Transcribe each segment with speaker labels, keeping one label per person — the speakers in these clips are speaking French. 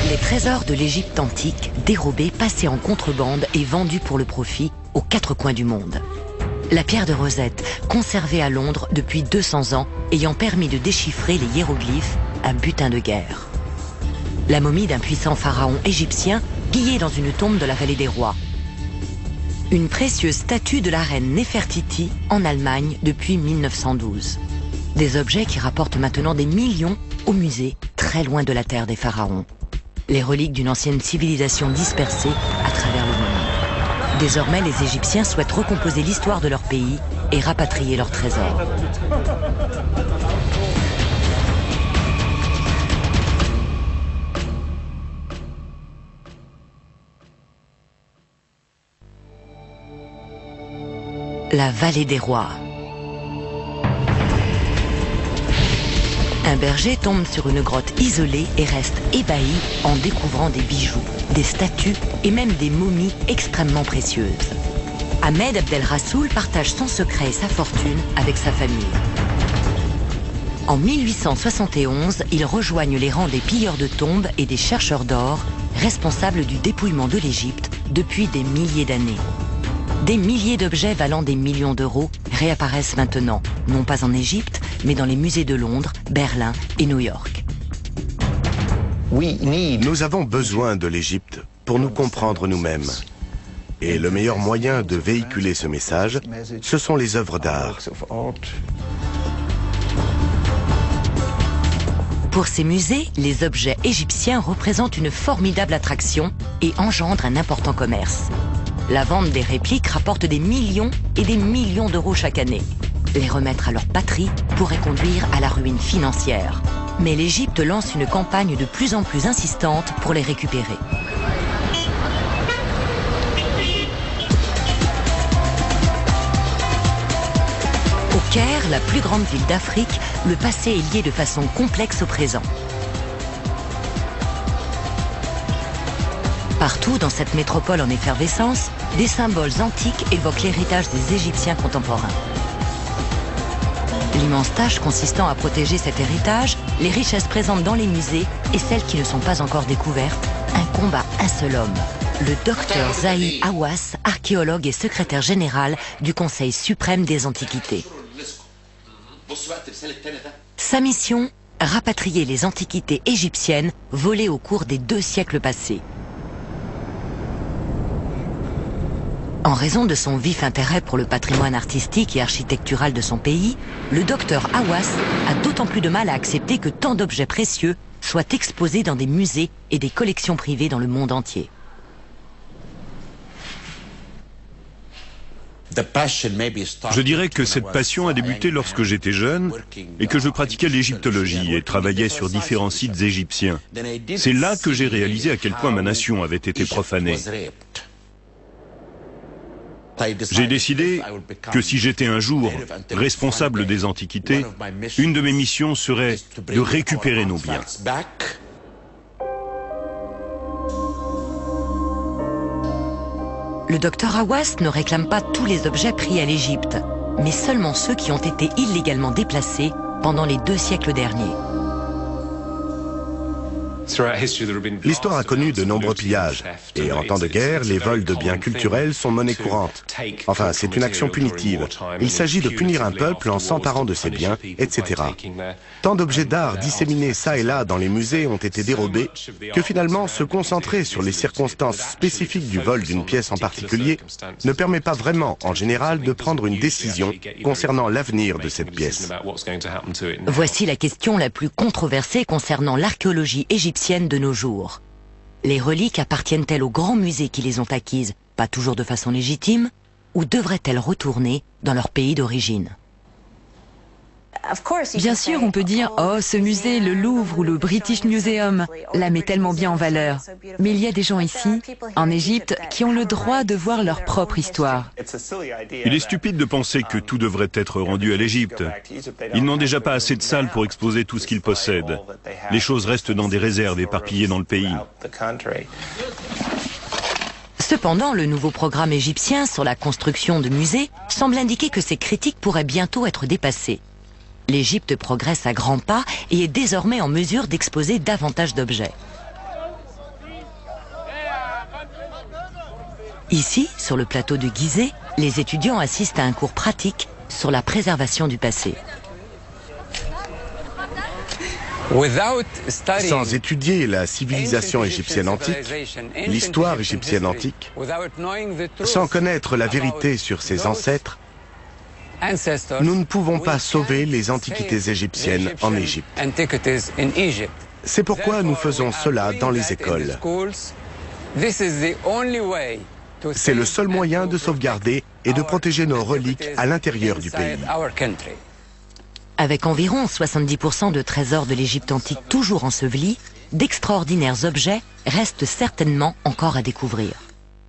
Speaker 1: Les trésors de l'Égypte antique, dérobés, passés en contrebande et vendus pour le profit aux quatre coins du monde. La pierre de Rosette, conservée à Londres depuis 200 ans, ayant permis de déchiffrer les hiéroglyphes, un butin de guerre. La momie d'un puissant pharaon égyptien, pillée dans une tombe de la vallée des rois. Une précieuse statue de la reine Néfertiti en Allemagne depuis 1912. Des objets qui rapportent maintenant des millions au musée, très loin de la terre des pharaons. Les reliques d'une ancienne civilisation dispersée à travers le monde. Désormais, les Égyptiens souhaitent recomposer l'histoire de leur pays et rapatrier leurs trésors. La vallée des rois. Un berger tombe sur une grotte isolée et reste ébahi en découvrant des bijoux, des statues et même des momies extrêmement précieuses. Ahmed Abdel Rassoul partage son secret et sa fortune avec sa famille. En 1871, ils rejoignent les rangs des pilleurs de tombes et des chercheurs d'or, responsables du dépouillement de l'Égypte depuis des milliers d'années. Des milliers d'objets valant des millions d'euros réapparaissent maintenant, non pas en Égypte, mais dans les musées de Londres, Berlin et New York.
Speaker 2: Nous avons besoin de l'Égypte pour nous comprendre nous-mêmes. Et le meilleur moyen de véhiculer ce message, ce sont les œuvres d'art.
Speaker 1: Pour ces musées, les objets égyptiens représentent une formidable attraction et engendrent un important commerce. La vente des répliques rapporte des millions et des millions d'euros chaque année. Les remettre à leur patrie pourrait conduire à la ruine financière. Mais l'Égypte lance une campagne de plus en plus insistante pour les récupérer. Au Caire, la plus grande ville d'Afrique, le passé est lié de façon complexe au présent. Partout dans cette métropole en effervescence, des symboles antiques évoquent l'héritage des Égyptiens contemporains. L'immense tâche consistant à protéger cet héritage, les richesses présentes dans les musées et celles qui ne sont pas encore découvertes, incombe à un seul homme, le docteur Zahi Hawass, archéologue et secrétaire général du Conseil suprême des Antiquités. Sa mission, rapatrier les antiquités égyptiennes volées au cours des 2 siècles passés. En raison de son vif intérêt pour le patrimoine artistique et architectural de son pays, le docteur Hawass a d'autant plus de mal à accepter que tant d'objets précieux soient exposés dans des musées et des collections privées dans le monde entier.
Speaker 3: Je dirais que cette passion a débuté lorsque j'étais jeune et que je pratiquais l'égyptologie et travaillais sur différents sites égyptiens. C'est là que j'ai réalisé à quel point ma nation avait été profanée. J'ai décidé que si j'étais un jour responsable des antiquités, une de mes missions serait de récupérer nos biens.
Speaker 1: Le docteur Hawass ne réclame pas tous les objets pris à l'Égypte, mais seulement ceux qui ont été illégalement déplacés pendant les 2 siècles derniers.
Speaker 2: L'histoire a connu de nombreux pillages, et en temps de guerre, les vols de biens culturels sont monnaie courante. Enfin, c'est une action punitive. Il s'agit de punir un peuple en s'emparant de ses biens, etc. Tant d'objets d'art disséminés ça et là dans les musées ont été dérobés que finalement se concentrer sur les circonstances spécifiques du vol d'une pièce en particulier ne permet pas vraiment, en général, de prendre une décision concernant l'avenir de cette pièce.
Speaker 1: Voici la question la plus controversée concernant l'archéologie égyptienne de nos jours. Les reliques appartiennent-elles aux grands musées qui les ont acquises, pas toujours de façon légitime, ou devraient-elles retourner dans leur pays d'origine?
Speaker 4: Bien sûr, on peut dire « Oh, ce musée, le Louvre ou le British Museum, la met tellement bien en valeur ». Mais il y a des gens ici, en Égypte, qui ont le droit de voir leur propre histoire.
Speaker 3: Il est stupide de penser que tout devrait être rendu à l'Égypte. Ils n'ont déjà pas assez de salles pour exposer tout ce qu'ils possèdent. Les choses restent dans des réserves éparpillées dans le pays.
Speaker 1: Cependant, le nouveau programme égyptien sur la construction de musées semble indiquer que ces critiques pourraient bientôt être dépassées. L'Égypte progresse à grands pas et est désormais en mesure d'exposer davantage d'objets. Ici, sur le plateau de Gizeh, les étudiants assistent à un cours pratique sur la préservation du passé.
Speaker 2: Sans étudier la civilisation égyptienne antique, l'histoire égyptienne antique, sans connaître la vérité sur ses ancêtres, nous ne pouvons pas sauver les antiquités égyptiennes en Égypte. C'est pourquoi nous faisons cela dans les écoles. C'est le seul moyen de sauvegarder et de protéger nos reliques à l'intérieur du pays.
Speaker 1: Avec environ 70% de trésors de l'Égypte antique toujours ensevelis, d'extraordinaires objets restent certainement encore à découvrir.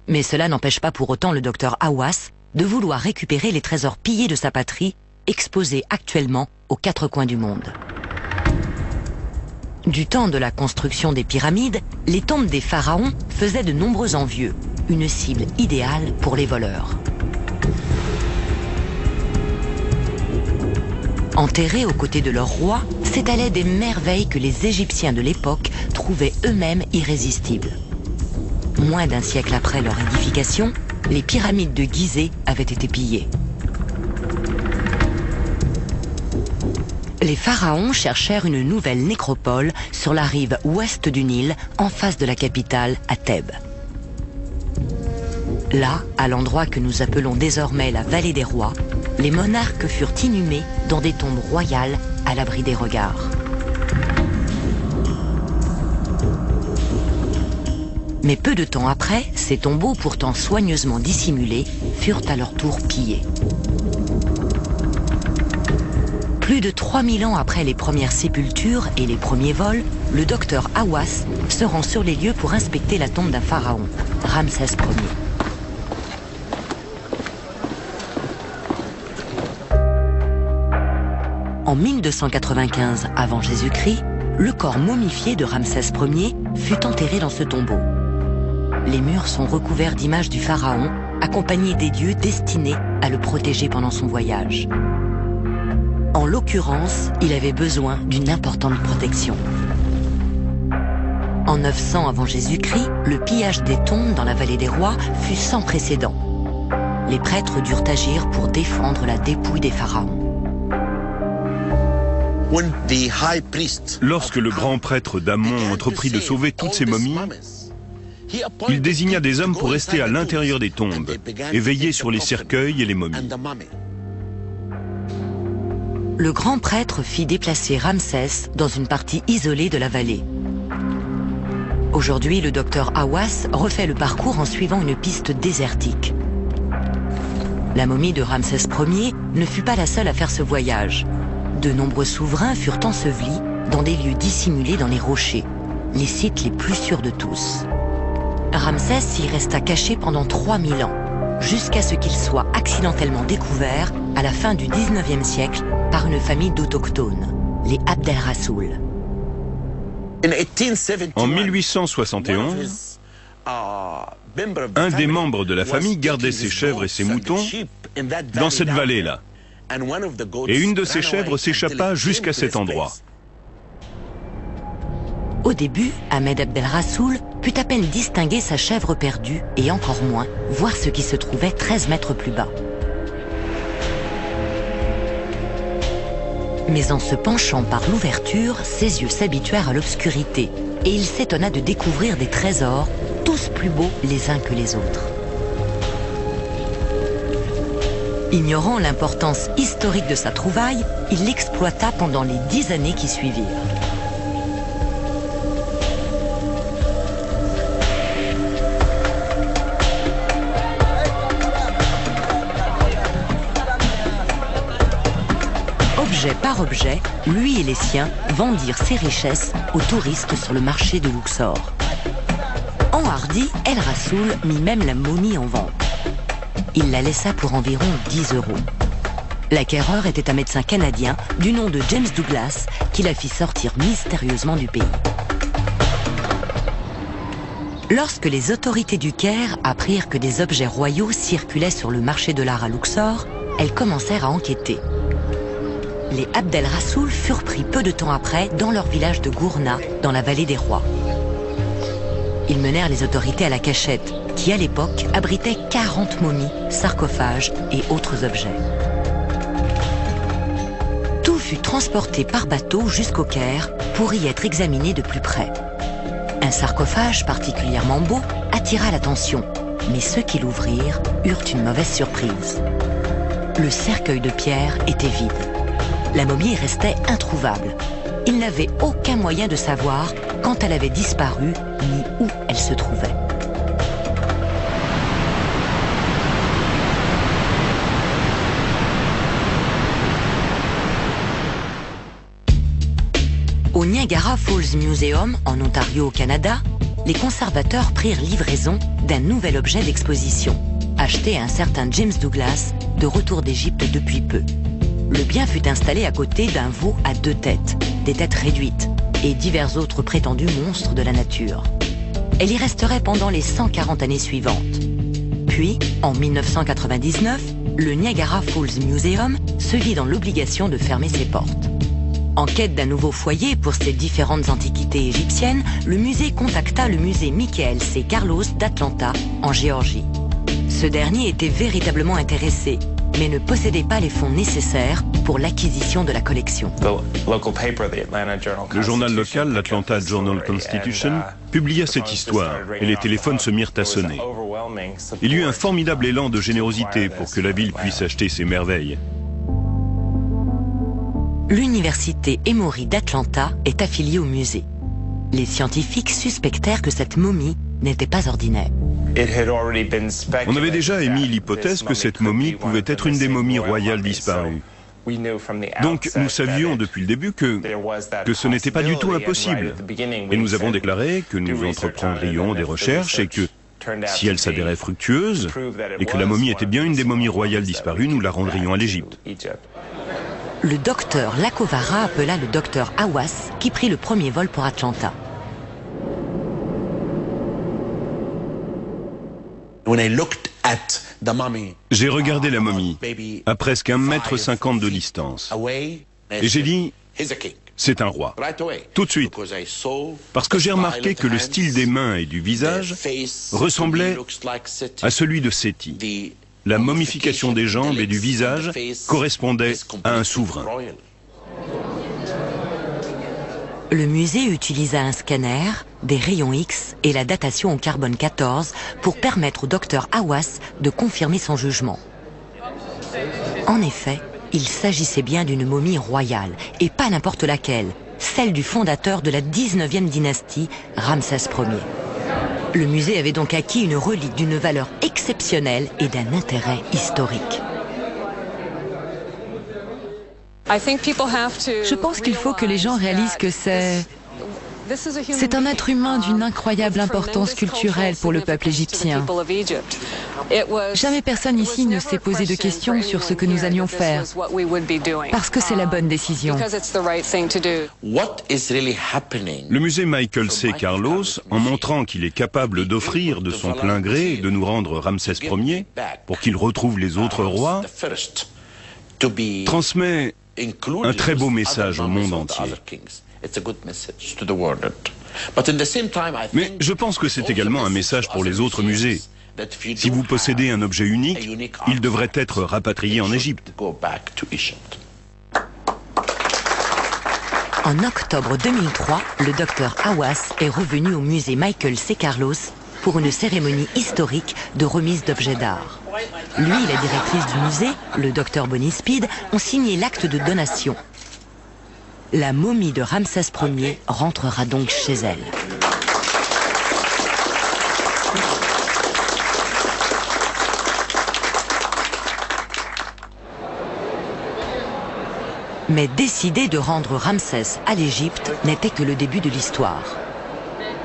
Speaker 1: Mais cela n'empêche pas pour autant le docteur Hawass de vouloir récupérer les trésors pillés de sa patrie, exposés actuellement aux quatre coins du monde. Du temps de la construction des pyramides, les tombes des pharaons faisaient de nombreux envieux, une cible idéale pour les voleurs. Enterrés aux côtés de leur roi, s'étalaient des merveilles que les Égyptiens de l'époque trouvaient eux-mêmes irrésistibles. Moins d'un siècle après leur édification, les pyramides de Gizeh avaient été pillées. Les pharaons cherchèrent une nouvelle nécropole sur la rive ouest du Nil, en face de la capitale, à Thèbes. Là, à l'endroit que nous appelons désormais la vallée des rois, les monarques furent inhumés dans des tombes royales à l'abri des regards. Mais peu de temps après, ces tombeaux, pourtant soigneusement dissimulés, furent à leur tour pillés. Plus de 3000 ans après les premières sépultures et les premiers vols, le docteur Hawass se rend sur les lieux pour inspecter la tombe d'un pharaon, Ramsès Ier. En 1295 avant Jésus-Christ, le corps momifié de Ramsès Ier fut enterré dans ce tombeau. Les murs sont recouverts d'images du pharaon, accompagnés des dieux destinés à le protéger pendant son voyage. En l'occurrence, il avait besoin d'une importante protection. En 900 avant Jésus-Christ, le pillage des tombes dans la vallée des rois fut sans précédent. Les prêtres durent agir pour défendre la dépouille des pharaons.
Speaker 3: Lorsque le grand prêtre d'Amon entreprit de sauver toutes ces momies, il désigna des hommes pour rester à l'intérieur des tombes et veiller sur les cercueils et les momies.
Speaker 1: Le grand prêtre fit déplacer Ramsès dans une partie isolée de la vallée. Aujourd'hui, le docteur Hawass refait le parcours en suivant une piste désertique. La momie de Ramsès Ier ne fut pas la seule à faire ce voyage. De nombreux souverains furent ensevelis dans des lieux dissimulés dans les rochers, les sites les plus sûrs de tous. Ramsès y resta caché pendant 3000 ans, jusqu'à ce qu'il soit accidentellement découvert à la fin du 19e siècle par une famille d'autochtones, les Abd el-Rassoul.
Speaker 3: En 1871, un des membres de la famille gardait ses chèvres et ses moutons dans cette vallée-là. Et une de ces chèvres s'échappa jusqu'à cet endroit.
Speaker 1: Au début, Ahmed Abd el-Rassoul put à peine distinguer sa chèvre perdue et encore moins voir ce qui se trouvait 13 mètres plus bas. Mais en se penchant par l'ouverture, ses yeux s'habituèrent à l'obscurité et il s'étonna de découvrir des trésors, tous plus beaux les uns que les autres. Ignorant l'importance historique de sa trouvaille, il l'exploita pendant les 10 années qui suivirent. Objet par objet, lui et les siens vendirent ses richesses aux touristes sur le marché de Luxor. Enhardi, el-Rassoul mit même la momie en vente. Il la laissa pour environ 10 €. L'acquéreur était un médecin canadien du nom de James Douglas qui la fit sortir mystérieusement du pays. Lorsque les autorités du Caire apprirent que des objets royaux circulaient sur le marché de l'art à Luxor, elles commencèrent à enquêter. Les Abd el-Rassoul furent pris peu de temps après dans leur village de Gourna, dans la vallée des rois. Ils menèrent les autorités à la cachette, qui à l'époque abritait 40 momies, sarcophages et autres objets. Tout fut transporté par bateau jusqu'au Caire pour y être examiné de plus près. Un sarcophage particulièrement beau attira l'attention, mais ceux qui l'ouvrirent eurent une mauvaise surprise. Le cercueil de pierre était vide. La momie restait introuvable. Ils n'avaient aucun moyen de savoir quand elle avait disparu ni où elle se trouvait. Au Niagara Falls Museum, en Ontario, au Canada, les conservateurs prirent livraison d'un nouvel objet d'exposition, acheté à un certain James Douglas, de retour d'Égypte depuis peu. Le bien fut installé à côté d'un veau à 2 têtes, des têtes réduites, et divers autres prétendus monstres de la nature. Elle y resterait pendant les 140 années suivantes. Puis, en 1999, le Niagara Falls Museum se vit dans l'obligation de fermer ses portes. En quête d'un nouveau foyer pour ces différentes antiquités égyptiennes, le musée contacta le musée Michael C. Carlos d'Atlanta, en Géorgie. Ce dernier était véritablement intéressé, mais ne possédait pas les fonds nécessaires pour l'acquisition de la collection.
Speaker 3: Le journal local, l'Atlanta Journal-Constitution, publia cette histoire et les téléphones se mirent à sonner. Il y eut un formidable élan de générosité pour que la ville puisse acheter ces merveilles.
Speaker 1: L'université Emory d'Atlanta est affiliée au musée. Les scientifiques suspectèrent que cette momie n'était pas ordinaire.
Speaker 3: On avait déjà émis l'hypothèse que cette momie pouvait être une des momies royales disparues. Donc nous savions depuis le début que ce n'était pas du tout impossible. Et nous avons déclaré que nous entreprendrions des recherches et que si elles s'avéraient fructueuses et que la momie était bien une des momies royales disparues, nous la rendrions à l'Égypte.
Speaker 1: Le docteur Lacovara appela le docteur Hawass qui prit le premier vol pour Atlanta.
Speaker 3: J'ai regardé la momie à presque 1,50 m de distance et j'ai dit « c'est un roi ». Tout de suite, parce que j'ai remarqué que le style des mains et du visage ressemblait à celui de Séti. La momification des jambes et du visage correspondait à un souverain.
Speaker 1: Le musée utilisa un scanner, des rayons X et la datation au carbone 14 pour permettre au docteur Hawass de confirmer son jugement. En effet, il s'agissait bien d'une momie royale, et pas n'importe laquelle, celle du fondateur de la 19e dynastie, Ramsès Ier. Le musée avait donc acquis une relique d'une valeur exceptionnelle et d'un intérêt historique.
Speaker 4: Je pense qu'il faut que les gens réalisent que c'est un être humain d'une incroyable importance culturelle pour le peuple égyptien. Jamais personne ici ne s'est posé de questions sur ce que nous allions faire, parce que c'est la bonne décision.
Speaker 3: Le musée Michael C. Carlos, en montrant qu'il est capable d'offrir de son plein gré de nous rendre Ramsès Ier, pour qu'il retrouve les autres rois, transmet un très beau message au monde entier. Mais je pense que c'est également un message pour les autres musées. Si vous possédez un objet unique, il devrait être rapatrié en Égypte.
Speaker 1: En octobre 2003, le docteur Hawass est revenu au musée Michael C. Carlos pour une cérémonie historique de remise d'objets d'art. Lui et la directrice du musée, le docteur Bonnie Speed, ont signé l'acte de donation. La momie de Ramsès Ier rentrera donc chez elle. Mais décider de rendre Ramsès à l'Égypte n'était que le début de l'histoire.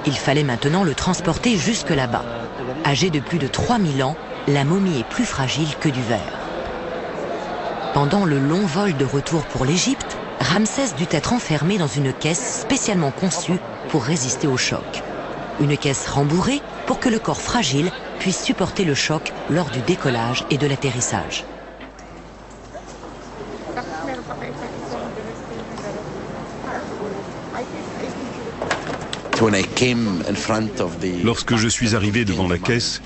Speaker 1: Il fallait maintenant le transporter jusque là-bas. Âgée de plus de 3000 ans, la momie est plus fragile que du verre. Pendant le long vol de retour pour l'Égypte, Ramsès dut être enfermé dans une caisse spécialement conçue pour résister au choc. Une caisse rembourrée pour que le corps fragile puisse supporter le choc lors du décollage et de l'atterrissage.
Speaker 3: Lorsque je suis arrivé devant la caisse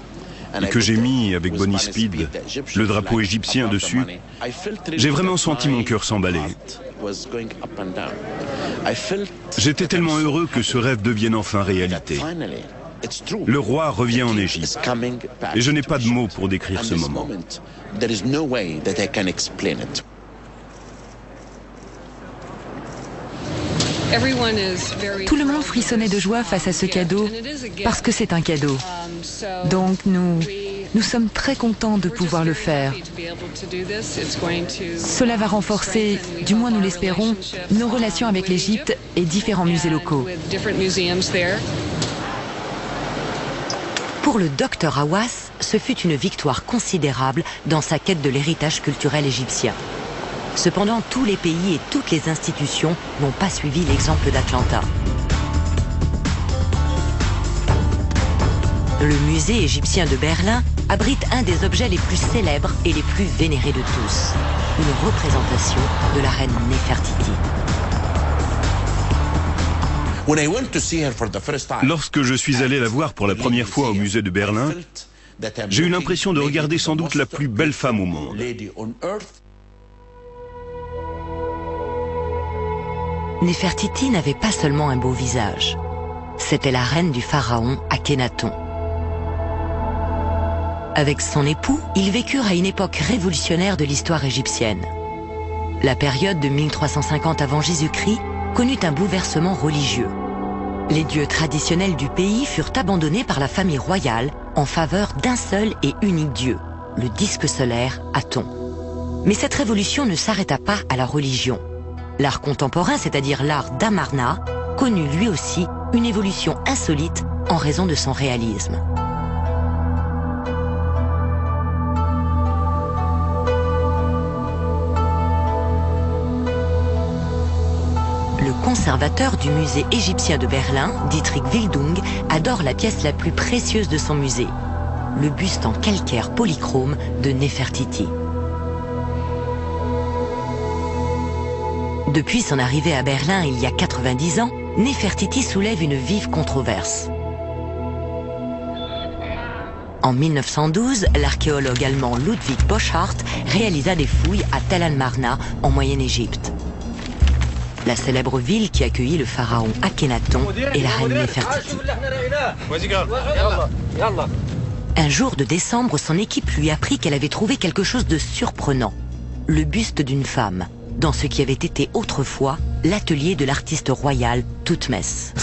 Speaker 3: et que j'ai mis, avec Bonnie Speed, le drapeau égyptien dessus, j'ai vraiment senti mon cœur s'emballer. J'étais tellement heureux que ce rêve devienne enfin réalité. Le roi revient en Égypte, et je n'ai pas de mots pour décrire ce moment.
Speaker 4: Tout le monde frissonnait de joie face à ce cadeau, parce que c'est un cadeau. Donc nous sommes très contents de pouvoir le faire. Cela va renforcer, du moins nous l'espérons, nos relations avec l'Égypte et différents musées locaux.
Speaker 1: Pour le docteur Hawass, ce fut une victoire considérable dans sa quête de l'héritage culturel égyptien. Cependant, tous les pays et toutes les institutions n'ont pas suivi l'exemple d'Atlanta. Le musée égyptien de Berlin abrite un des objets les plus célèbres et les plus vénérés de tous, une représentation de la reine Néfertiti.
Speaker 3: Lorsque je suis allé la voir pour la première fois au musée de Berlin, j'ai eu l'impression de regarder sans doute la plus belle femme au monde.
Speaker 1: Néfertiti n'avait pas seulement un beau visage. C'était la reine du pharaon Akhénaton. Avec son époux, ils vécurent à une époque révolutionnaire de l'histoire égyptienne. La période de 1350 avant Jésus-Christ connut un bouleversement religieux. Les dieux traditionnels du pays furent abandonnés par la famille royale en faveur d'un seul et unique dieu, le disque solaire Aton. Mais cette révolution ne s'arrêta pas à la religion. L'art contemporain, c'est-à-dire l'art d'Amarna, connut lui aussi une évolution insolite en raison de son réalisme. Le conservateur du musée égyptien de Berlin, Dietrich Wildung, adore la pièce la plus précieuse de son musée, le buste en calcaire polychrome de Néfertiti. Depuis son arrivée à Berlin il y a 90 ans, Néfertiti soulève une vive controverse. En 1912, l'archéologue allemand Ludwig Borchardt réalisa des fouilles à Tel al-Marna, en Moyenne-Égypte. La célèbre ville qui accueillit le pharaon Akhénaton et la reine Néfertiti. Un jour de décembre, son équipe lui apprit qu'elle avait trouvé quelque chose de surprenant. Le buste d'une femme, dans ce qui avait été autrefois l'atelier de l'artiste royal Thutmès.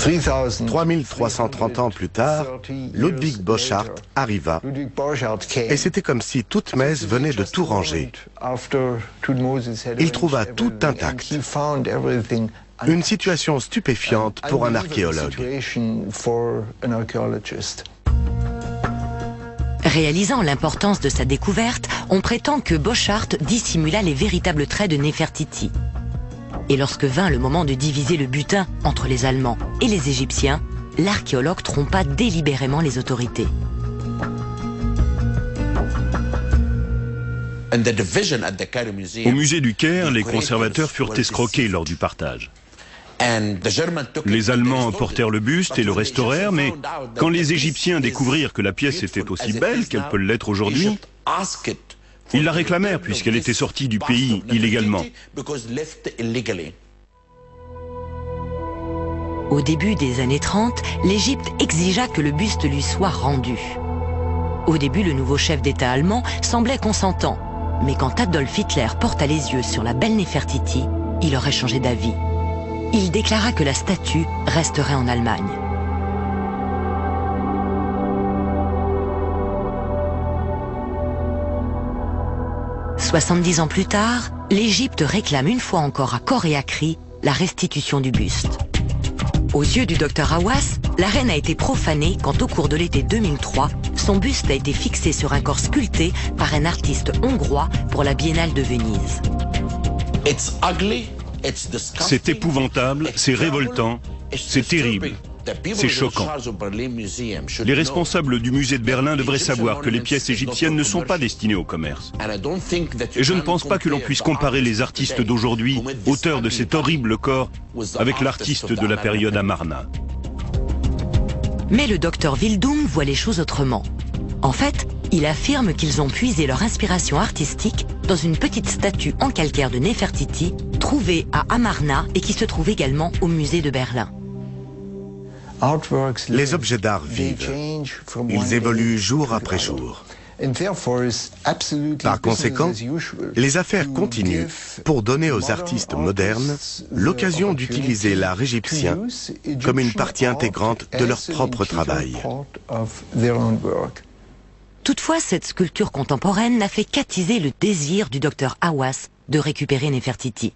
Speaker 2: 3330 ans plus tard, Ludwig Borchardt arriva et c'était comme si Thutmès venait de tout ranger. Il trouva tout intact. Une situation stupéfiante pour un archéologue.
Speaker 1: Réalisant l'importance de sa découverte, on prétend que Borchardt dissimula les véritables traits de Néfertiti. Et lorsque vint le moment de diviser le butin entre les Allemands et les Égyptiens, l'archéologue trompa délibérément les autorités.
Speaker 3: Au musée du Caire, les conservateurs furent escroqués lors du partage. Les Allemands emportèrent le buste et le restaurèrent, mais quand les Égyptiens découvrirent que la pièce était aussi belle qu'elle peut l'être aujourd'hui, ils la réclamèrent puisqu'elle était sortie du pays illégalement.
Speaker 1: Au début des années 30, l'Égypte exigea que le buste lui soit rendu. Au début, le nouveau chef d'État allemand semblait consentant, mais quand Adolf Hitler porta les yeux sur la belle Néfertiti, il aurait changé d'avis. Il déclara que la statue resterait en Allemagne. « 70 ans plus tard, l'Égypte réclame une fois encore à corps et à cri la restitution du buste. Aux yeux du docteur Hawass, la reine a été profanée quand au cours de l'été 2003, son buste a été fixé sur un corps sculpté par un artiste hongrois pour la Biennale de Venise.
Speaker 3: C'est épouvantable, c'est révoltant, c'est terrible, c'est choquant. Les responsables du musée de Berlin devraient savoir que les pièces égyptiennes ne sont pas destinées au commerce. Et je ne pense pas que l'on puisse comparer les artistes d'aujourd'hui, auteurs de cet horrible corps, avec l'artiste de la période Amarna.
Speaker 1: Mais le docteur Wildung voit les choses autrement. En fait, il affirme qu'ils ont puisé leur inspiration artistique dans une petite statue en calcaire de Néfertiti trouvée à Amarna et qui se trouve également au musée de Berlin.
Speaker 2: Les objets d'art vivent. Ils évoluent jour après jour. Par conséquent, les affaires continuent pour donner aux artistes modernes l'occasion d'utiliser l'art égyptien comme une partie intégrante de leur propre travail.
Speaker 1: Toutefois, cette sculpture contemporaine n'a fait qu'attiser le désir du docteur Hawass de récupérer Néfertiti.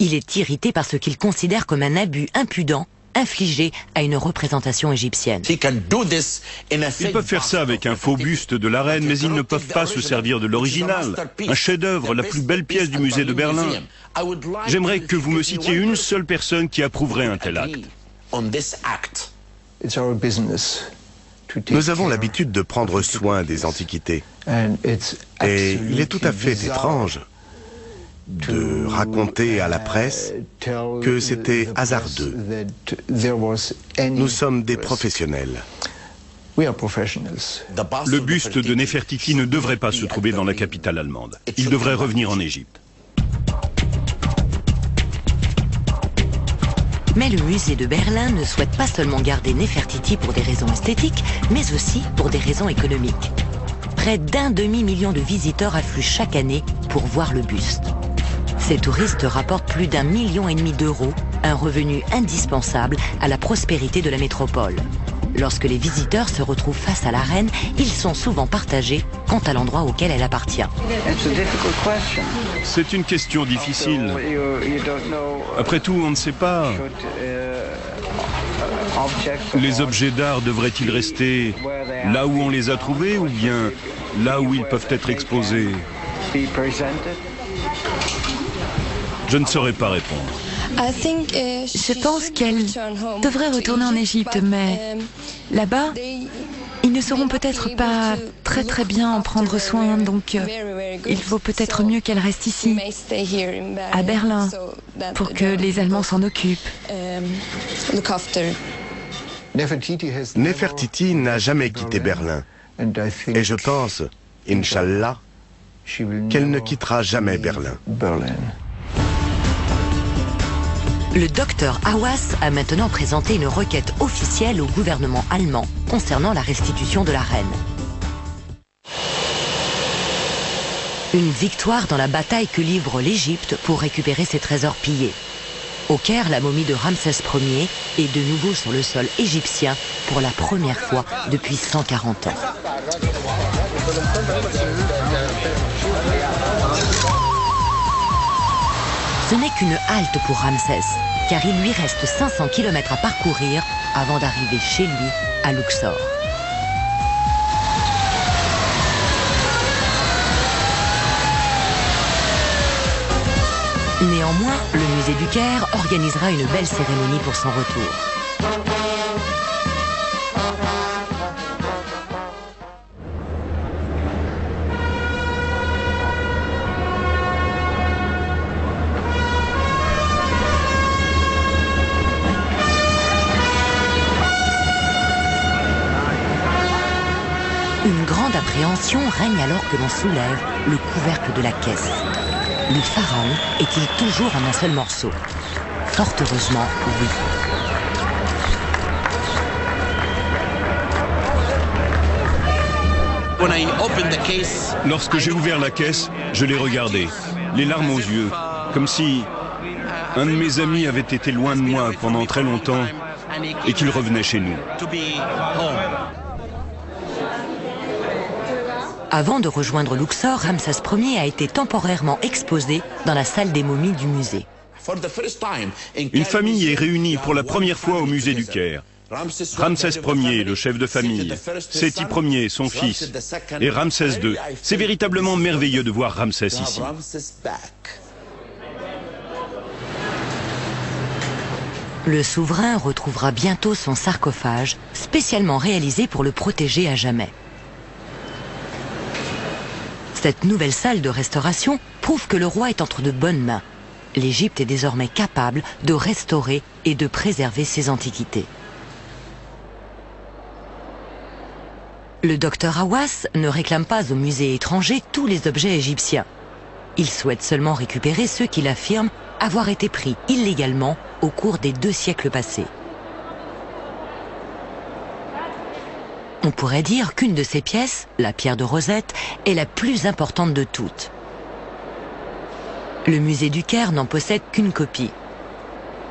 Speaker 1: Il est irrité par ce qu'il considère comme un abus impudent infligé à une représentation égyptienne.
Speaker 3: Ils peuvent faire ça avec un faux buste de la reine, mais ils ne peuvent pas se servir de l'original, un chef-d'œuvre, la plus belle pièce du musée de Berlin. J'aimerais que vous me citiez une seule personne qui approuverait un tel acte.
Speaker 2: Nous avons l'habitude de prendre soin des antiquités. Et il est tout à fait étrange de raconter à la presse que c'était hasardeux. Nous sommes des professionnels.
Speaker 3: Le buste de Néfertiti ne devrait pas se trouver dans la capitale allemande. Il devrait revenir en Égypte.
Speaker 1: Mais le musée de Berlin ne souhaite pas seulement garder Néfertiti pour des raisons esthétiques, mais aussi pour des raisons économiques. Près d'1 demi-million de visiteurs affluent chaque année pour voir le buste. Ces touristes rapportent plus d'1,5 million d'euros, un revenu indispensable à la prospérité de la métropole. Lorsque les visiteurs se retrouvent face à la reine, ils sont souvent partagés quant à l'endroit auquel elle appartient.
Speaker 3: C'est une question difficile. Après tout, on ne sait pas. Les objets d'art devraient-ils rester là où on les a trouvés ou bien là où ils peuvent être exposés? Je ne saurais pas répondre.
Speaker 4: Je pense qu'elle devrait retourner en Égypte, mais là-bas, ils ne sauront peut-être pas très bien en prendre soin, donc il vaut peut-être mieux qu'elle reste ici, à Berlin, pour que les Allemands s'en occupent.
Speaker 2: Néfertiti n'a jamais quitté Berlin. Et je pense, Inch'Allah, qu'elle ne quittera jamais Berlin.
Speaker 1: Le docteur Hawass a maintenant présenté une requête officielle au gouvernement allemand concernant la restitution de la reine. Une victoire dans la bataille que livre l'Égypte pour récupérer ses trésors pillés. Au Caire, la momie de Ramsès Ier est de nouveau sur le sol égyptien pour la première fois depuis 140 ans. Ce n'est qu'une halte pour Ramsès, car il lui reste 500 km à parcourir avant d'arriver chez lui à Luxor. Néanmoins, le musée du Caire organisera une belle cérémonie pour son retour. Une grande appréhension règne alors que l'on soulève le couvercle de la caisse. Le pharaon est-il toujours en un seul morceau? Fort heureusement, oui.
Speaker 3: Lorsque j'ai ouvert la caisse, je l'ai regardé, les larmes aux yeux, comme si un de mes amis avait été loin de moi pendant très longtemps et qu'il revenait chez nous.
Speaker 1: Avant de rejoindre Luxor, Ramsès Ier a été temporairement exposé dans la salle des momies du musée.
Speaker 3: Une famille est réunie pour la première fois au musée du Caire. Ramsès Ier, le chef de famille, Séti Ier, son fils, et Ramsès II. C'est véritablement merveilleux de voir Ramsès ici.
Speaker 1: Le souverain retrouvera bientôt son sarcophage, spécialement réalisé pour le protéger à jamais. Cette nouvelle salle de restauration prouve que le roi est entre de bonnes mains. L'Égypte est désormais capable de restaurer et de préserver ses antiquités. Le docteur Hawass ne réclame pas aux musées étrangers tous les objets égyptiens. Il souhaite seulement récupérer ceux qu'il affirme avoir été pris illégalement au cours des 2 siècles passés. On pourrait dire qu'une de ces pièces, la pierre de Rosette, est la plus importante de toutes. Le musée du Caire n'en possède qu'une copie.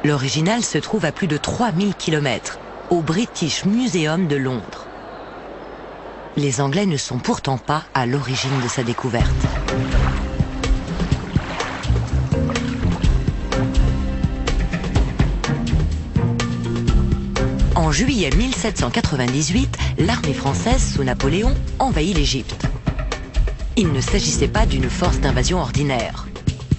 Speaker 1: L'original se trouve à plus de 3000 km, au British Museum de Londres. Les Anglais ne sont pourtant pas à l'origine de sa découverte. En juillet 1798, l'armée française sous Napoléon envahit l'Égypte. Il ne s'agissait pas d'une force d'invasion ordinaire.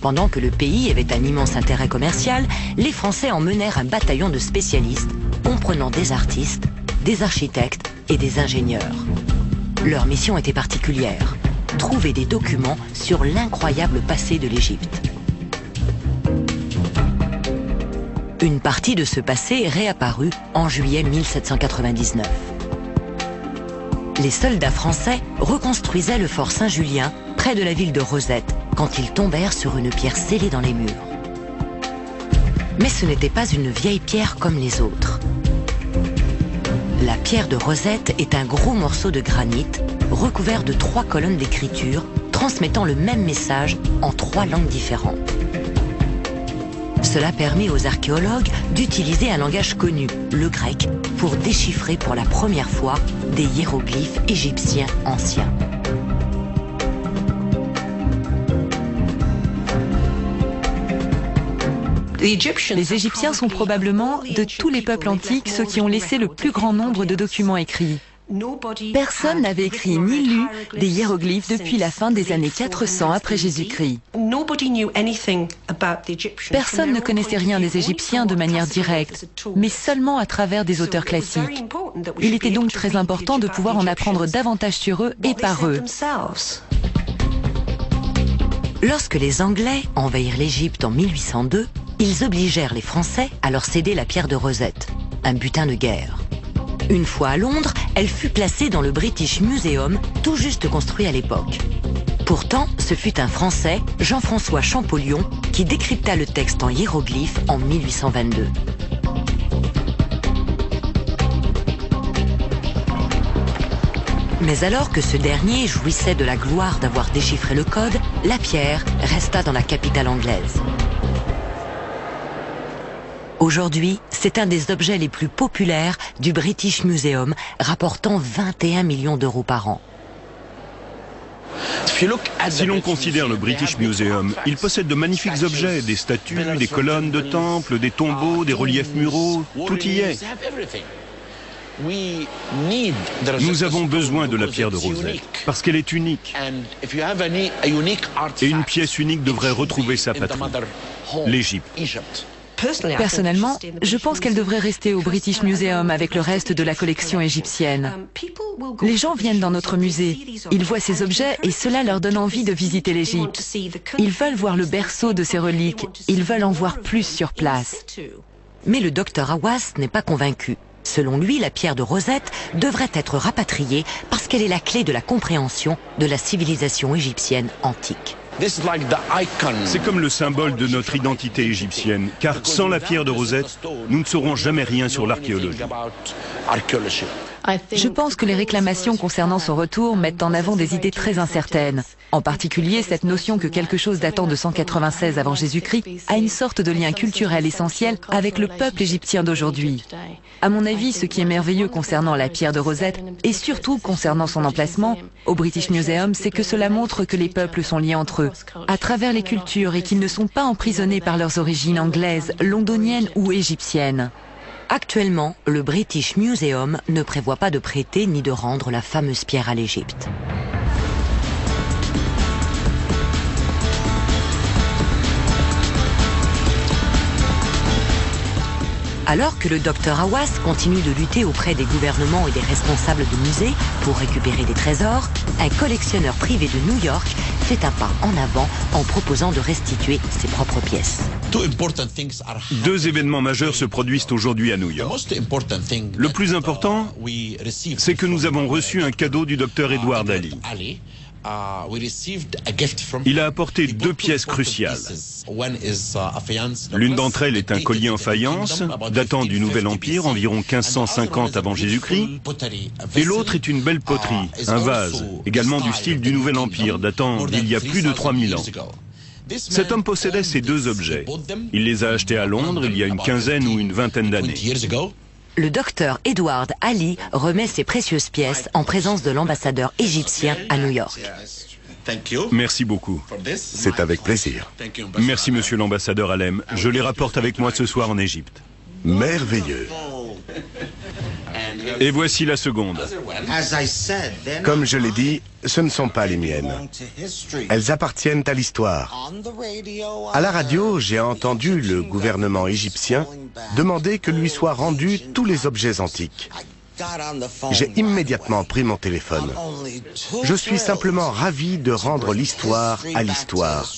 Speaker 1: Pendant que le pays avait un immense intérêt commercial, les Français emmenèrent un bataillon de spécialistes, comprenant des artistes, des architectes et des ingénieurs. Leur mission était particulière, trouver des documents sur l'incroyable passé de l'Égypte. Une partie de ce passé réapparut en juillet 1799. Les soldats français reconstruisaient le fort Saint-Julien près de la ville de Rosette quand ils tombèrent sur une pierre scellée dans les murs. Mais ce n'était pas une vieille pierre comme les autres. La pierre de Rosette est un gros morceau de granit recouvert de 3 colonnes d'écriture transmettant le même message en 3 langues différentes. Cela permet aux archéologues d'utiliser un langage connu, le grec, pour déchiffrer pour la première fois des hiéroglyphes égyptiens anciens.
Speaker 4: Les Égyptiens sont probablement, de tous les peuples antiques, ceux qui ont laissé le plus grand nombre de documents écrits. Personne n'avait écrit ni lu des hiéroglyphes depuis la fin des années 400 après Jésus-Christ. Personne ne connaissait rien des Égyptiens de manière directe, mais seulement à travers des auteurs classiques. Il était donc très important de pouvoir en apprendre davantage sur eux et par eux.
Speaker 1: Lorsque les Anglais envahirent l'Égypte en 1802, ils obligèrent les Français à leur céder la pierre de Rosette, un butin de guerre. Une fois à Londres, elle fut placée dans le British Museum, tout juste construit à l'époque. Pourtant, ce fut un Français, Jean-François Champollion, qui décrypta le texte en hiéroglyphes en 1822. Mais alors que ce dernier jouissait de la gloire d'avoir déchiffré le code, la pierre resta dans la capitale anglaise. Aujourd'hui, c'est un des objets les plus populaires du British Museum, rapportant 21 millions d'euros par an.
Speaker 3: Si l'on considère le British Museum, il possède de magnifiques objets, des statues, des colonnes de temples, des tombeaux, des reliefs muraux, tout y est. Nous avons besoin de la pierre de Rosette, parce qu'elle est unique. Et une pièce unique devrait retrouver sa patrie, l'Égypte.
Speaker 4: Personnellement, je pense qu'elle devrait rester au British Museum avec le reste de la collection égyptienne. Les gens viennent dans notre musée, ils voient ces objets et cela leur donne envie de visiter l'Égypte. Ils veulent voir le berceau de ces reliques, ils veulent en voir plus sur place.
Speaker 1: Mais le docteur Hawass n'est pas convaincu. Selon lui, la pierre de Rosette devrait être rapatriée parce qu'elle est la clé de la compréhension de la civilisation égyptienne antique.
Speaker 3: C'est comme le symbole de notre identité égyptienne, car sans la pierre de Rosette, nous ne saurons jamais rien sur l'archéologie.
Speaker 4: Je pense que les réclamations concernant son retour mettent en avant des idées très incertaines. En particulier, cette notion que quelque chose datant de 196 avant Jésus-Christ a une sorte de lien culturel essentiel avec le peuple égyptien d'aujourd'hui. À mon avis, ce qui est merveilleux concernant la pierre de Rosette, et surtout concernant son emplacement, au British Museum, c'est que cela montre que les peuples sont liés entre eux, à travers les cultures, et qu'ils ne sont pas emprisonnés par leurs origines anglaises, londoniennes ou égyptiennes.
Speaker 1: Actuellement, le British Museum ne prévoit pas de prêter ni de rendre la fameuse pierre à l'Égypte. Alors que le docteur Hawass continue de lutter auprès des gouvernements et des responsables de musées pour récupérer des trésors, un collectionneur privé de New York fait un pas en avant en proposant de restituer ses propres pièces.
Speaker 3: Deux événements majeurs se produisent aujourd'hui à New York. Le plus important, c'est que nous avons reçu un cadeau du docteur Edward Ali. Il a apporté deux pièces cruciales. L'une d'entre elles est un collier en faïence, datant du Nouvel Empire, environ 1550 avant Jésus-Christ, et l'autre est une belle poterie, un vase, également du style du Nouvel Empire, datant d'il y a plus de 3000 ans. Cet homme possédait ces deux objets. Il les a achetés à Londres il y a une quinzaine ou une vingtaine d'années.
Speaker 1: Le docteur Edward Ali remet ses précieuses pièces en présence de l'ambassadeur égyptien à New York.
Speaker 3: Merci beaucoup.
Speaker 2: C'est avec plaisir.
Speaker 3: Merci, monsieur l'ambassadeur Alem. Je les rapporte avec moi ce soir en Égypte.
Speaker 2: Merveilleux.
Speaker 3: Et voici la seconde.
Speaker 2: Comme je l'ai dit, ce ne sont pas les miennes. Elles appartiennent à l'histoire. À la radio, j'ai entendu le gouvernement égyptien demander que lui soient rendus tous les objets antiques. J'ai immédiatement pris mon téléphone. Je suis simplement ravi de rendre l'histoire à l'histoire.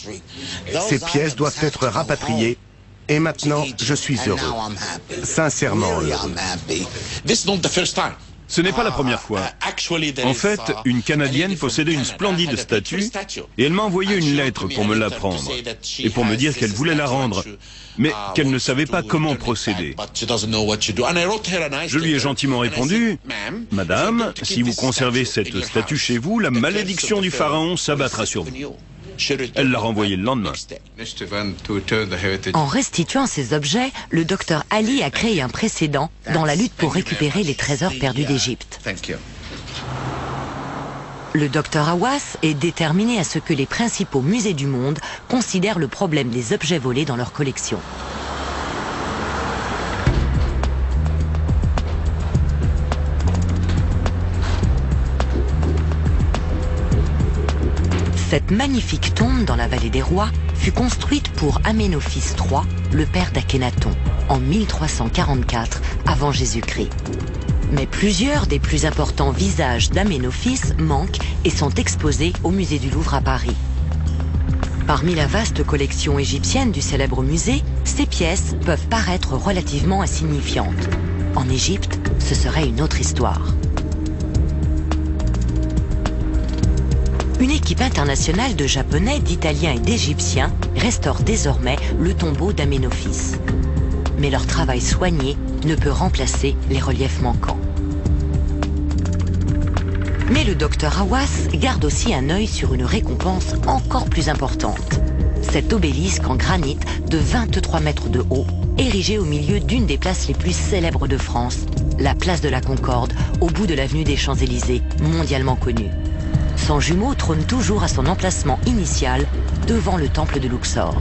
Speaker 2: Ces pièces doivent être rapatriées. Et maintenant, je suis heureux. Sincèrement heureux.
Speaker 3: Ce n'est pas la première fois. En fait, une Canadienne possédait une splendide statue et elle m'a envoyé une lettre pour me la prendre et pour me dire qu'elle voulait la rendre, mais qu'elle ne savait pas comment procéder. Je lui ai gentiment répondu, « Madame, si vous conservez cette statue chez vous, la malédiction du pharaon s'abattra sur vous. » Elle l'a renvoyé le lendemain.
Speaker 1: En restituant ces objets, le docteur Ali a créé un précédent dans la lutte pour récupérer les trésors perdus d'Égypte. Le docteur Hawass est déterminé à ce que les principaux musées du monde considèrent le problème des objets volés dans leur collection. Cette magnifique tombe dans la vallée des rois fut construite pour Aménophis III, le père d'Akhénaton, en 1344 avant Jésus-Christ. Mais plusieurs des plus importants visages d'Aménophis manquent et sont exposés au musée du Louvre à Paris. Parmi la vaste collection égyptienne du célèbre musée, ces pièces peuvent paraître relativement insignifiantes. En Égypte, ce serait une autre histoire. Une équipe internationale de Japonais, d'Italiens et d'Égyptiens restaure désormais le tombeau d'Aménophis. Mais leur travail soigné ne peut remplacer les reliefs manquants. Mais le docteur Hawass garde aussi un œil sur une récompense encore plus importante. Cet obélisque en granit de 23 mètres de haut, érigé au milieu d'une des places les plus célèbres de France, la place de la Concorde, au bout de l'avenue des Champs-Élysées, mondialement connue. Son jumeau trône toujours à son emplacement initial, devant le temple de Luxor.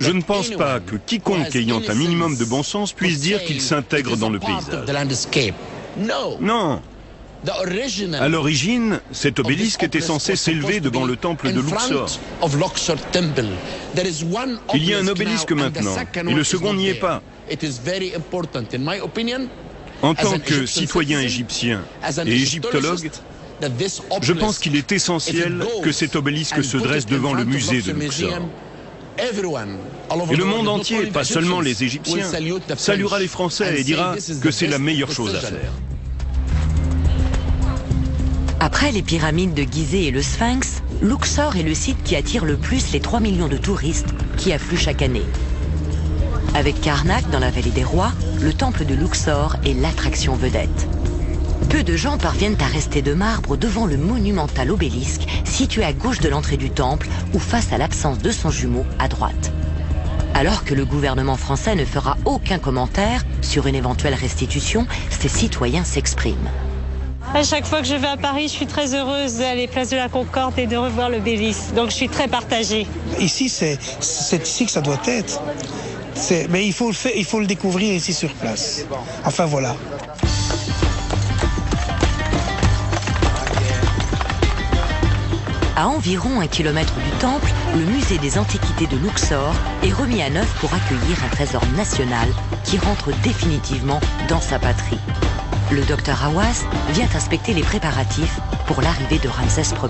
Speaker 3: Je ne pense pas que quiconque ayant un minimum de bon sens puisse dire qu'il s'intègre dans le paysage. Non. À l'origine, cet obélisque était censé s'élever devant le temple de Luxor. Il y a un obélisque maintenant, et le second n'y est pas. En tant que citoyen égyptien et égyptologue, je pense qu'il est essentiel que cet obélisque se dresse devant le musée de Luxor. Et le monde entier, pas seulement les Égyptiens, saluera les Français et dira que c'est la meilleure chose à faire.
Speaker 1: Après les pyramides de Gizeh et le Sphinx, Luxor est le site qui attire le plus les 3 millions de touristes qui affluent chaque année. Avec Karnak dans la vallée des rois, le temple de Luxor est l'attraction vedette. Peu de gens parviennent à rester de marbre devant le monumental obélisque situé à gauche de l'entrée du temple ou face à l'absence de son jumeau à droite. Alors que le gouvernement français ne fera aucun commentaire sur une éventuelle restitution, ses citoyens s'expriment.
Speaker 5: À chaque fois que je vais à Paris, je suis très heureuse d'aller place de la Concorde et de revoir l'obélisque. Donc je suis très partagée.
Speaker 6: Ici, c'est ici que ça doit être. Mais il faut le découvrir ici sur place. Enfin voilà.
Speaker 1: À environ 1 kilomètre du temple, le musée des Antiquités de Luxor est remis à neuf pour accueillir un trésor national qui rentre définitivement dans sa patrie. Le docteur Hawass vient inspecter les préparatifs pour l'arrivée de Ramsès Ier.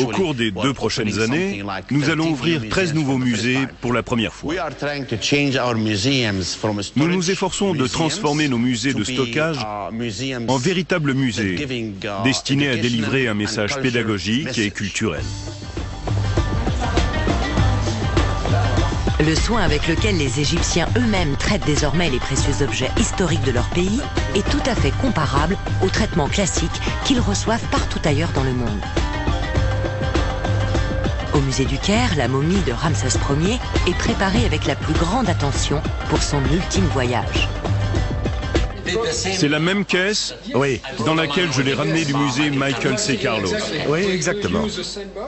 Speaker 3: Au cours des 2 prochaines années, nous allons ouvrir 13 nouveaux musées pour la première fois. Nous nous efforçons de transformer nos musées de stockage en véritables musées, destinés à délivrer un message pédagogique et culturel.
Speaker 1: Le soin avec lequel les Égyptiens eux-mêmes traitent désormais les précieux objets historiques de leur pays est tout à fait comparable au traitement classique qu'ils reçoivent partout ailleurs dans le monde. Au musée du Caire, la momie de Ramsès Ier est préparée avec la plus grande attention pour son ultime voyage.
Speaker 3: C'est la même caisse dans laquelle je l'ai ramené du musée Michael C. Carlos.
Speaker 2: Oui, exactement.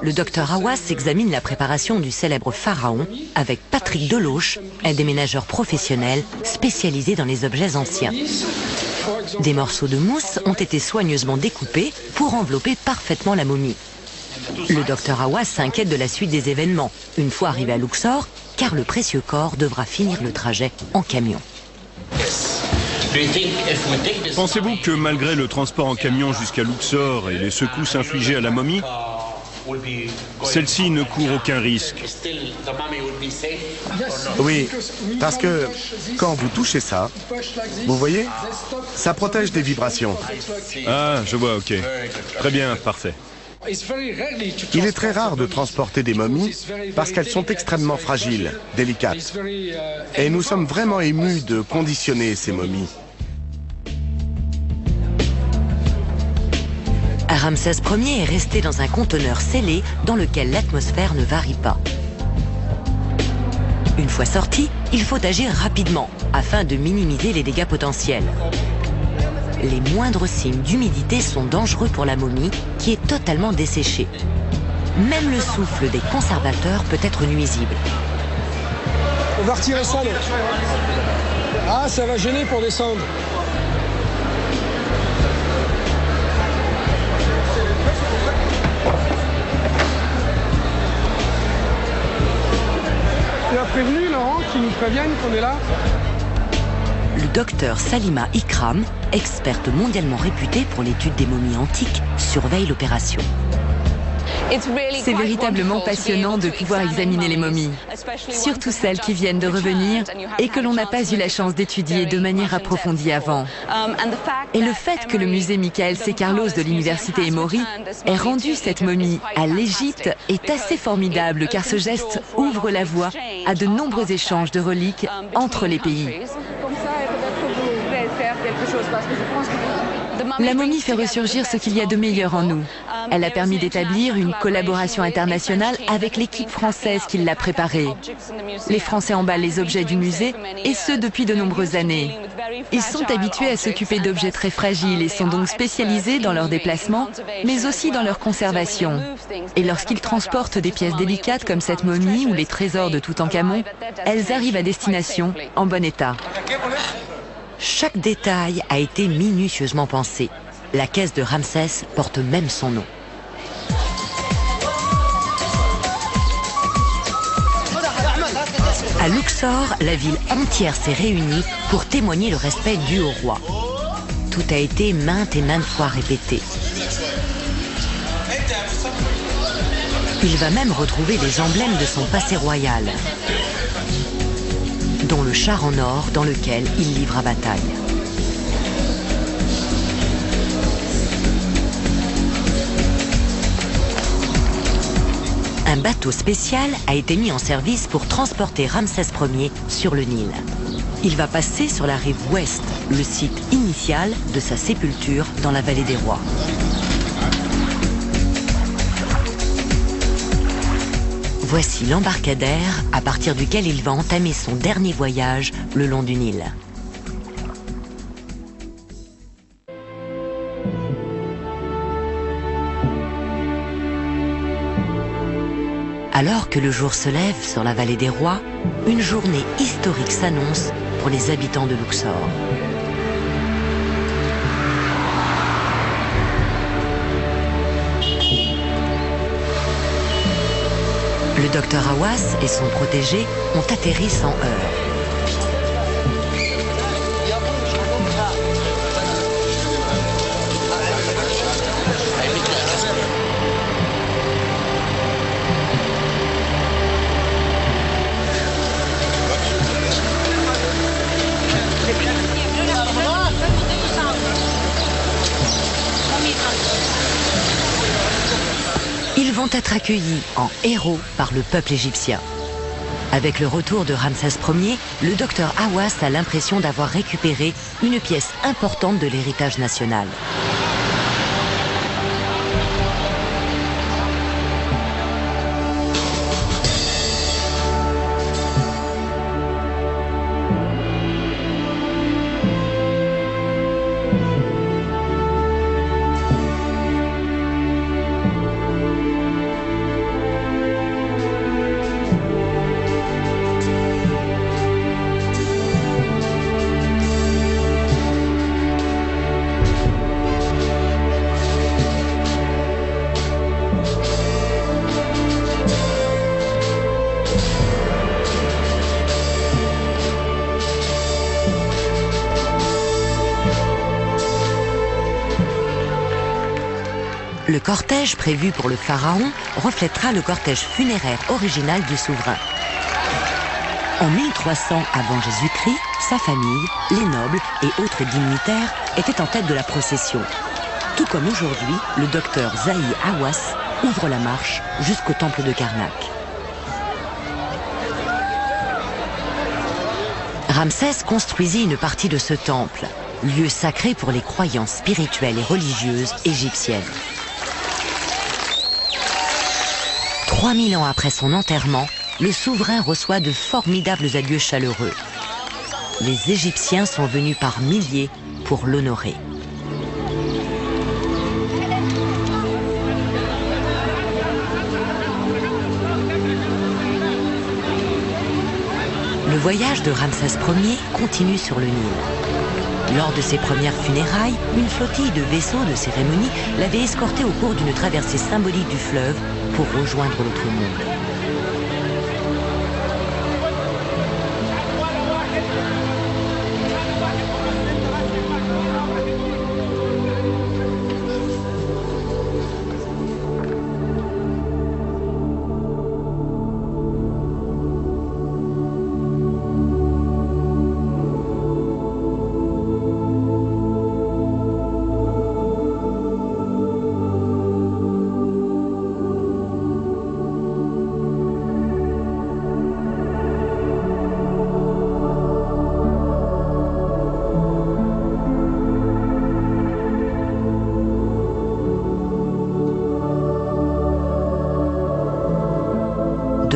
Speaker 1: Le docteur Hawass examine la préparation du célèbre pharaon avec Patrick Deloche, un déménageur professionnel spécialisé dans les objets anciens. Des morceaux de mousse ont été soigneusement découpés pour envelopper parfaitement la momie. Le docteur Hawass s'inquiète de la suite des événements, une fois arrivé à Luxor, car le précieux corps devra finir le trajet en camion.
Speaker 3: Pensez-vous que malgré le transport en camion jusqu'à Luxor et les secousses infligées à la momie, celle-ci ne court aucun risque?
Speaker 2: Oui, parce que quand vous touchez ça, vous voyez, ça protège des vibrations.
Speaker 3: Ah, je vois, ok. Très bien, parfait.
Speaker 2: Il est très rare de transporter des momies parce qu'elles sont extrêmement fragiles, délicates. Et nous sommes vraiment émus de conditionner ces momies.
Speaker 1: Ramsès Ier est resté dans un conteneur scellé dans lequel l'atmosphère ne varie pas. Une fois sorti, il faut agir rapidement afin de minimiser les dégâts potentiels. Les moindres signes d'humidité sont dangereux pour la momie qui est totalement desséchée. Même le souffle des conservateurs peut être nuisible.
Speaker 7: On va retirer ça, là. Ah, ça va gêner pour descendre. Tu as prévenu, Laurent, qu'ils nous préviennent qu'on est là?
Speaker 1: Le docteur Salima Ikram, experte mondialement réputée pour l'étude des momies antiques, surveille l'opération.
Speaker 4: C'est véritablement passionnant de pouvoir examiner les momies, surtout celles qui viennent de revenir et que l'on n'a pas eu la chance d'étudier de manière approfondie avant. Et le fait que le musée Michael C. Carlos de l'université Emory ait rendu cette momie à l'Égypte est assez formidable car ce geste ouvre la voie à de nombreux échanges de reliques entre les pays. La momie fait ressurgir ce qu'il y a de meilleur en nous. Elle a permis d'établir une collaboration internationale avec l'équipe française qui l'a préparée. Les Français emballent les objets du musée, et ce depuis de nombreuses années. Ils sont habitués à s'occuper d'objets très fragiles et sont donc spécialisés dans leur déplacement, mais aussi dans leur conservation. Et lorsqu'ils transportent des pièces délicates comme cette momie ou les trésors de Toutankhamon, elles arrivent à destination en bon état.
Speaker 1: Chaque détail a été minutieusement pensé. La caisse de Ramsès porte même son nom. À Luxor, la ville entière s'est réunie pour témoigner le respect dû au roi. Tout a été maintes et maintes fois répété. Il va même retrouver les emblèmes de son passé royal, dont le char en or dans lequel il livra bataille. Un bateau spécial a été mis en service pour transporter Ramsès Ier sur le Nil. Il va passer sur la rive ouest, le site initial de sa sépulture dans la vallée des rois. Voici l'embarcadère à partir duquel il va entamer son dernier voyage le long du Nil. Alors que le jour se lève sur la vallée des rois, une journée historique s'annonce pour les habitants de Luxor. Le docteur Hawass et son protégé ont atterri sans heurts. Ils vont être accueillis en héros par le peuple égyptien. Avec le retour de Ramsès Ier, le docteur Hawass a l'impression d'avoir récupéré une pièce importante de l'héritage national. Le cortège prévu pour le pharaon reflètera le cortège funéraire original du souverain. En 1300 avant Jésus-Christ, sa famille, les nobles et autres dignitaires étaient en tête de la procession. Tout comme aujourd'hui, le docteur Zahi Hawass ouvre la marche jusqu'au temple de Karnak. Ramsès construisit une partie de ce temple, lieu sacré pour les croyances spirituelles et religieuses égyptiennes. 3000 ans après son enterrement, le souverain reçoit de formidables adieux chaleureux. Les Égyptiens sont venus par milliers pour l'honorer. Le voyage de Ramsès Ier continue sur le Nil. Lors de ses premières funérailles, une flottille de vaisseaux de cérémonie l'avait escorté au cours d'une traversée symbolique du fleuve pour rejoindre l'autre monde.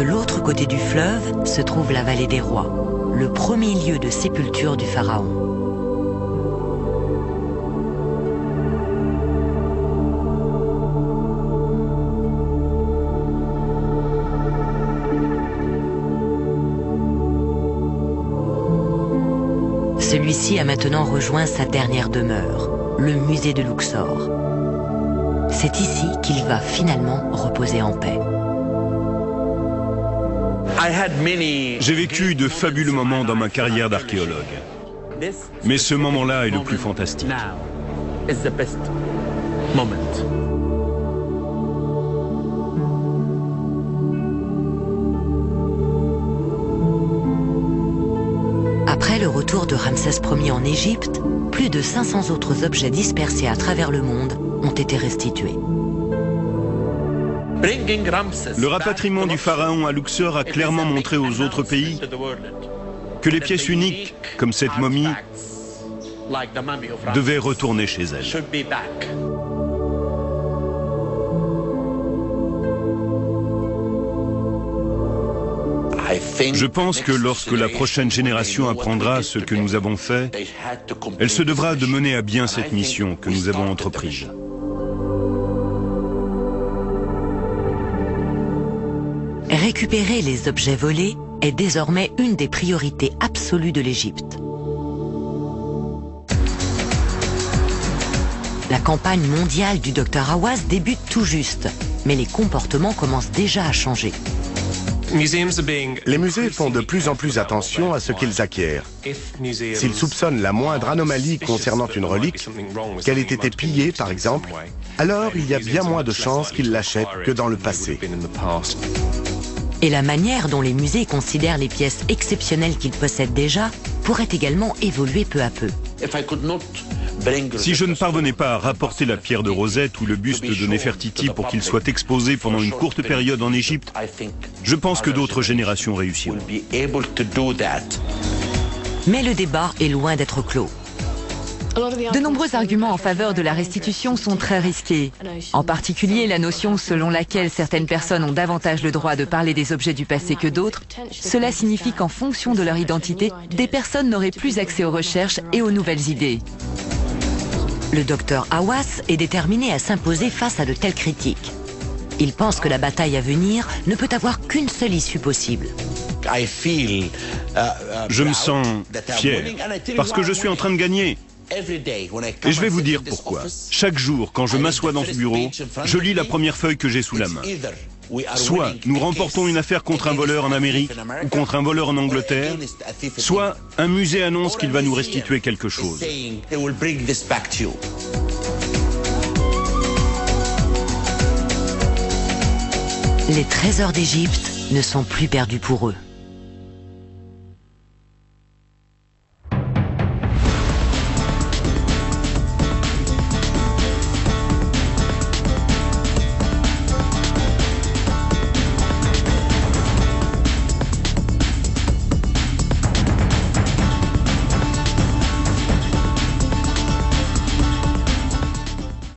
Speaker 1: De l'autre côté du fleuve se trouve la vallée des rois, le premier lieu de sépulture du pharaon. Celui-ci a maintenant rejoint sa dernière demeure, le musée de Luxor. C'est ici qu'il va finalement reposer en paix.
Speaker 3: J'ai vécu de fabuleux moments dans ma carrière d'archéologue. Mais ce moment-là est le plus fantastique.
Speaker 1: Après le retour de Ramsès Ier en Égypte, plus de 500 autres objets dispersés à travers le monde ont été restitués.
Speaker 3: Le rapatriement du pharaon à Luxor a clairement montré aux autres pays que les pièces uniques, comme cette momie, devaient retourner chez elles. Je pense que lorsque la prochaine génération apprendra ce que nous avons fait, elle se devra de mener à bien cette mission que nous avons entreprise.
Speaker 1: Récupérer les objets volés est désormais une des priorités absolues de l'Égypte. La campagne mondiale du docteur Hawass débute tout juste, mais les comportements commencent déjà à changer.
Speaker 2: Les musées font de plus en plus attention à ce qu'ils acquièrent. S'ils soupçonnent la moindre anomalie concernant une relique, qu'elle ait été pillée par exemple, alors il y a bien moins de chances qu'ils l'achètent que dans le passé.
Speaker 1: Et la manière dont les musées considèrent les pièces exceptionnelles qu'ils possèdent déjà pourrait également évoluer peu à peu.
Speaker 3: Si je ne parvenais pas à rapporter la pierre de Rosette ou le buste de Néfertiti pour qu'ils soient exposés pendant une courte période en Égypte, je pense que d'autres générations réussiront.
Speaker 1: Mais le débat est loin d'être clos.
Speaker 4: De nombreux arguments en faveur de la restitution sont très risqués. En particulier, la notion selon laquelle certaines personnes ont davantage le droit de parler des objets du passé que d'autres. Cela signifie qu'en fonction de leur identité, des personnes n'auraient plus accès aux recherches et aux nouvelles idées.
Speaker 1: Le docteur Hawass est déterminé à s'imposer face à de telles critiques. Il pense que la bataille à venir ne peut avoir qu'une seule issue possible.
Speaker 3: Je me sens fier, parce que je suis en train de gagner. Et je vais vous dire pourquoi. Chaque jour, quand je m'assois dans ce bureau, je lis la première feuille que j'ai sous la main. Soit nous remportons une affaire contre un voleur en Amérique ou contre un voleur en Angleterre, soit un musée annonce qu'il va nous restituer quelque chose.
Speaker 1: Les trésors d'Égypte ne sont plus perdus pour eux.